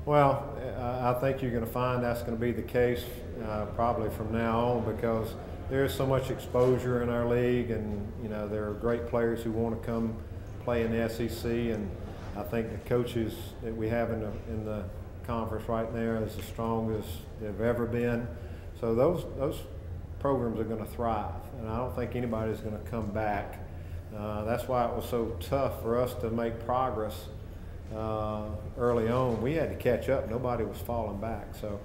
Well, I think you're going to find that's going to be the case probably from now on, because there's so much exposure in our league, and there are great players who want to come play in the SEC, and I think the coaches that we have in the conference right now is as strong as they've ever been. So those programs are going to thrive, and I don't think anybody's going to come back. That's why it was so tough for us to make progress early on. We had to catch up. Nobody was falling back. So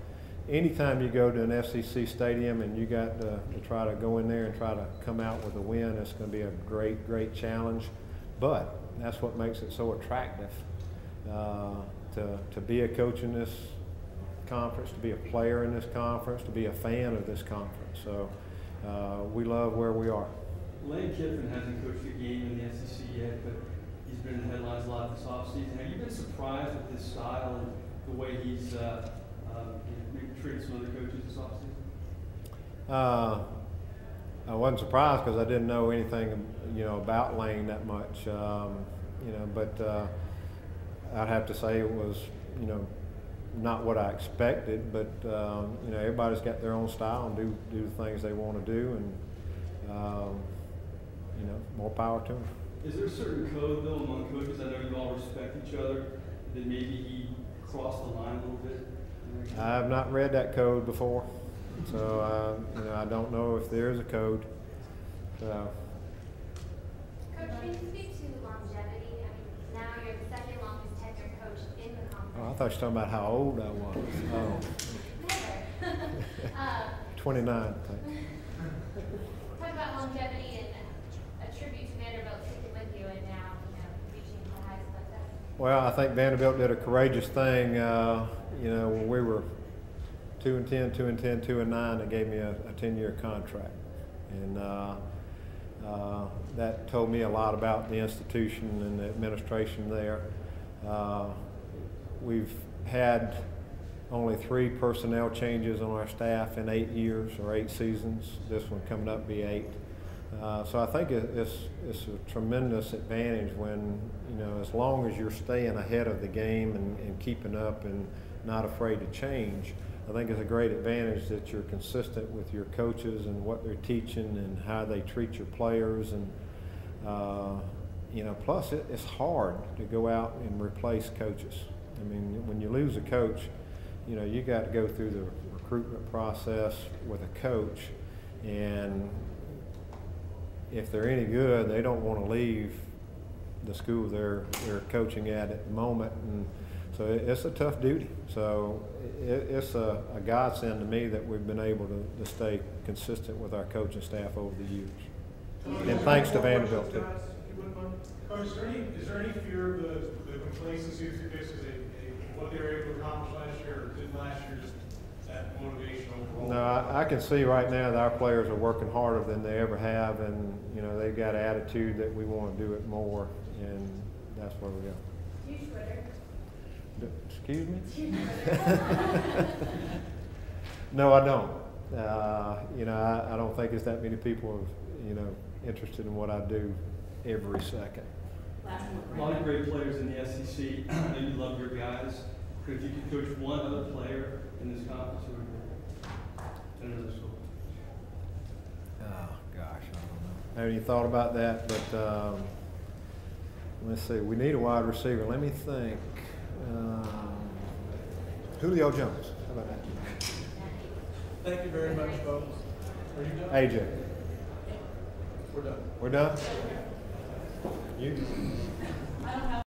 anytime you go to an SEC stadium and you got to try to go in there and try to come out with a win, it's going to be a great challenge. But that's what makes it so attractive to be a coach in this conference, to be a player in this conference, to be a fan of this conference. So we love where we are. Lane Kiffin hasn't coached a game in the SEC yet, but he's been in the headlines a lot this offseason. Have you been surprised with his style and the way he's treated some other coaches this offseason? I wasn't surprised because I didn't know anything, about Lane that much. But I'd have to say it was, not what I expected. But everybody's got their own style and do the things they want to do, and more power to them. Is there a certain code though among coaches? I know you all respect each other. That maybe he crossed the line a little bit. I have not read that code before, so I don't know if there is a code. So. Coach, can you speak to longevity? I mean, now you're the second longest tenured coach in the conference. Oh, I thought you were talking about how old I was. Oh. Never. 29, I think. Talk about longevity and a tribute to Vanderbilt sticking with you and now, reaching the highest like that. Well, I think Vanderbilt did a courageous thing. When we were 2-10, 2-10, 2-9, they gave me a 10-year contract, and that told me a lot about the institution and the administration there. We've had only 3 personnel changes on our staff in 8 years or 8 seasons. This one coming up be 8. So I think it's a tremendous advantage when, as long as you're staying ahead of the game and keeping up and not afraid to change. I think it's a great advantage that you're consistent with your coaches and what they're teaching and how they treat your players. And, plus it's hard to go out and replace coaches. I mean, when you lose a coach, you got to go through the recruitment process with a coach, and if they're any good, they don't want to leave the school they're coaching at the moment, and so it's a tough duty. So it's a godsend to me that we've been able to stay consistent with our coaching staff over the years. And thanks to Vanderbilt too. Coach, is there any fear of the complacency of this? Is it what they were able to accomplish last year or did last year, just that motivation overall? No, I can see right now that our players are working harder than they ever have, and they've got an attitude that we want to do it more, and that's where we go. Do you Twitter? Excuse me? No, I don't. I don't think it's that many people interested in what I do every second. A lot of great players in the SEC. I know you love your guys. If you could coach one other player in this conference, who would be in another school? Oh gosh, I don't know. I haven't even thought about that, but let's see. We need a wide receiver. Let me think. Julio Jones. How about that? Thank you very much, folks. Are you done? AJ. We're done. We're done? You?